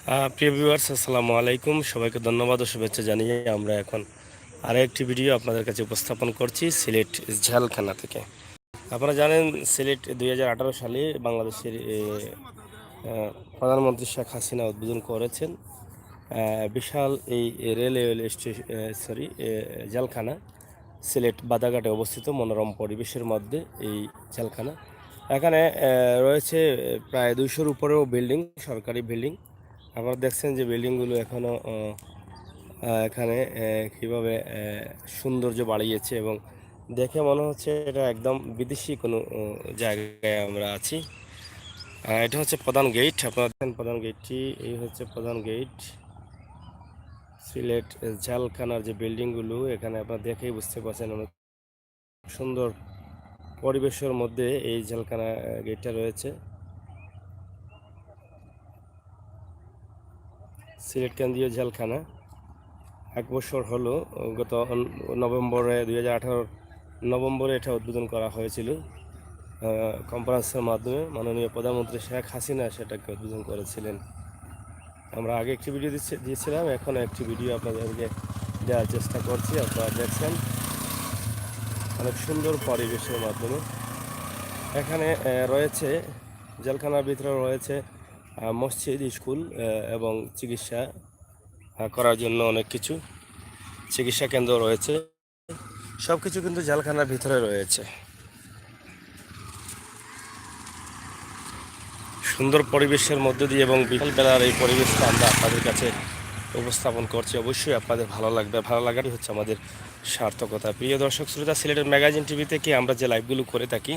প্রিয় ভিউয়ার্স, আসসালামু আলাইকুম। সবাইকে ধন্যবাদ ও শুভেচ্ছা জানিয়ে আমরা এখন আরেকটি ভিডিও আপনাদের কাছে উপস্থাপন করছি সিলেট ঝালখানা থেকে। আপনারা জানেন সিলেট 2018 সালে বাংলাদেশের প্রধানমন্ত্রী শেখ হাসিনা উদ্বোধন করেছেন বিশাল এই রেলওয়ে স্টেশন, ঝালখানা সিলেট বাদাঘাটে অবস্থিত মনোরম পরিবেশের মধ্যে এই ঝালখানা। এখানে রয়েছে প্রায় 200-র উপরেও বিল্ডিং, সরকারি বিল্ডিং। আপনারা দেখছেন যে বিল্ডিংগুলো এখনও এখানে কীভাবে সৌন্দর্য বাড়িয়েছে এবং দেখে মনে হচ্ছে এটা একদম বিদেশি কোনো জায়গায় আমরা আছি। এটা হচ্ছে প্রধান গেট। আপনারা দেখেন প্রধান গেটটি, এই হচ্ছে প্রধান গেট। সিলেট ঝালখানার যে বিল্ডিংগুলো এখানে আপনারা দেখেই বুঝতে পারছেন অনেক সুন্দর পরিবেশের মধ্যে এই ঝালখানা গেটটা রয়েছে। সিলেট কেন্দ্রীয় ঝালখানা 1 বছর হলো, গত নভেম্বরে 2018 নভেম্বরে এটা উদ্বোধন করা হয়েছিল কনফারেন্সের মাধ্যমে। মাননীয় প্রধানমন্ত্রী শেখ হাসিনা সেটাকে উদ্বোধন করেছিলেন। আমরা আগে একটি ভিডিও দিয়েছিলাম, এখন একটি ভিডিও আপনাদেরকে দেওয়ার চেষ্টা করছি। আপনারা দেখছেন অনেক সুন্দর পরিবেশের মাধ্যমে। এখানে রয়েছে জেলখানার ভিতরে রয়েছে মসজিদ, স্কুল এবং চিকিৎসা করার জন্য অনেক কিছু চিকিৎসা কেন্দ্র রয়েছে। সব কিছু কিন্তু জেলখানার ভিতরে রয়েছে। সুন্দর পরিবেশের মধ্যে দিয়ে এবং বিকালবেলার এই পরিবেশটা আমরা আপনাদের কাছে উপস্থাপন করছি। অবশ্যই আপনাদের ভালো লাগবে। ভালো লাগারই হচ্ছে আমাদের সার্থকতা। প্রিয় দর্শক শ্রোতা, সিলেটের ম্যাগাজিন টিভি থেকে আমরা যে লাইভগুলো করে থাকি,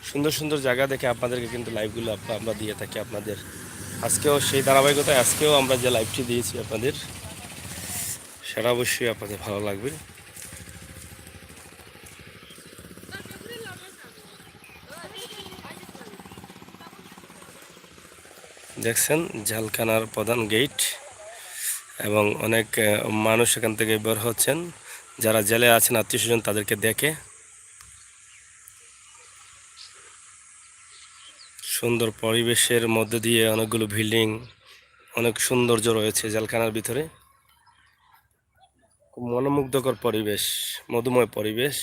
সুন্দর সুন্দর জায়গা দেখে আপনাদেরকে কিন্তু লাইভগুলো আমরা দিয়ে থাকি আপনাদের। আজকেও সেই ধারাবাহিকতায় আজকেও আমরা যে লাইভটি দিয়েছি আপনাদের, সেটা অবশ্যই আপনাদের ভালো লাগবে। দেখছেন ঝালখানার প্রধান গেট এবং অনেক মানুষ এখান থেকে বের হচ্ছেন, যারা জেলে আছেন আত্মীয় স্বজন তাদেরকে দেখে। সুন্দর পরিবেশের মধ্যে দিয়ে অনেকগুলো বিল্ডিং, অনেক সৌন্দর্য রয়েছে জেলখানার ভিতরে। খুব মনোমুগ্ধকর পরিবেশ, মধুময় পরিবেশ।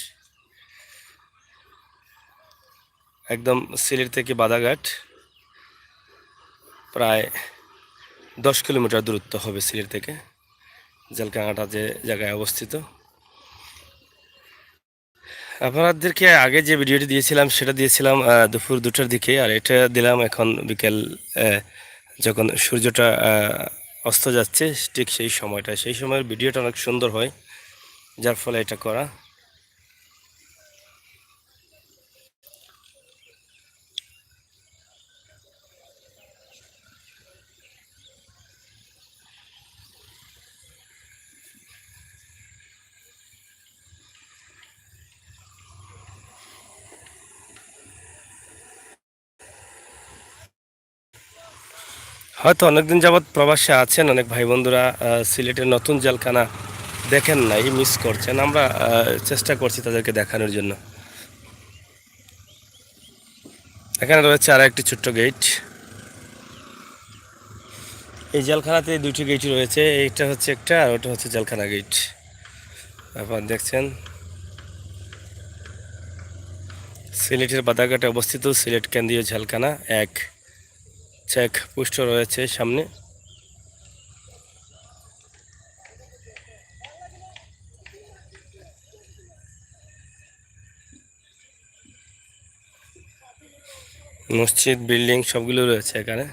একদম সিলেট থেকে বাদাঘাট প্রায় 10 কিলোমিটার দূরত্ব হবে সিলেট থেকে জেলখানাটা যে জায়গায় অবস্থিত। আপনাদেরকে আগে যে ভিডিওটি দিয়েছিলাম সেটা দিয়েছিলাম দুপুর 2টার দিকে, আর এটা দিলাম এখন বিকেল যখন সূর্যটা অস্ত যাচ্ছে ঠিক সেই সময়টা। সেই সময়ের ভিডিওটা অনেক সুন্দর হয়, যার ফলে এটা করা। হয়তো অনেকদিন যাবৎ প্রবাসে আছেন অনেক ভাই বন্ধুরা, সিলেটের নতুন জেলখানা দেখেন নাই, মিস করছেন। আমরা চেষ্টা করছি তাদেরকে দেখানোর জন্য। এখানে রয়েছে আর একটি ছোট্ট গেট। এই জেলখানাতে 2টি গেটই রয়েছে, এইটা হচ্ছে একটা আর ওটা হচ্ছে জেলখানা গেট। আপনারা দেখছেন সিলেটের বাদাঘাটে অবস্থিত সিলেট কেন্দ্রীয় জেলখানা 1 চেক পোস্ট রয়েছে সামনে। মসজিদ, বিল্ডিং সবগুলো রয়েছে এখানে।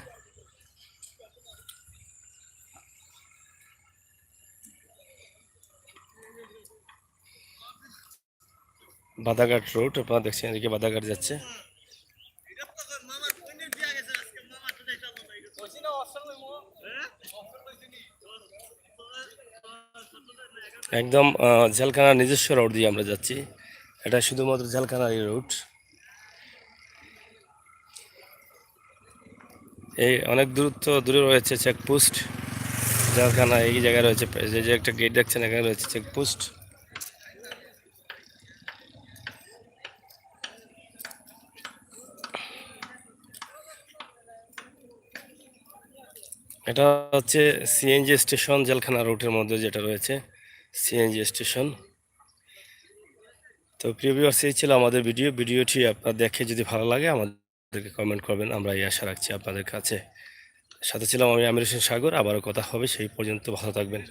বাদাঘাট রোড আপনারা দেখছেন, এদিকে বাদাঘাট যাচ্ছে। একদম জেলখানার নিজস্ব রোড দিয়ে আমরা যাচ্ছি। এটা শুধুমাত্র জেলখানার এই রুট। এই অনেক দূরে রয়েছে চেকপোস্ট। জেলখানা এই জায়গায় রয়েছে, যে একটা গেট দেখছেন এখানে রয়েছে চেকপোস্ট। এটা হচ্ছে সিএনজি স্টেশন, জেলখানা রুটের মধ্যে যেটা রয়েছে সিএনজি স্টেশন। তো প্রিয় ভিউয়ার্স, এই ছিল আমাদের ভিডিওটি আপনার দেখে যদি ভালো লাগে আমাদেরকে কমেন্ট করবেন, আমরা এই আশা রাখছি আপনাদের কাছে। সাথে ছিলাম আমি আমির হোসেন সাগর। আবারও কথা হবে, সেই পর্যন্ত ভালো থাকবেন।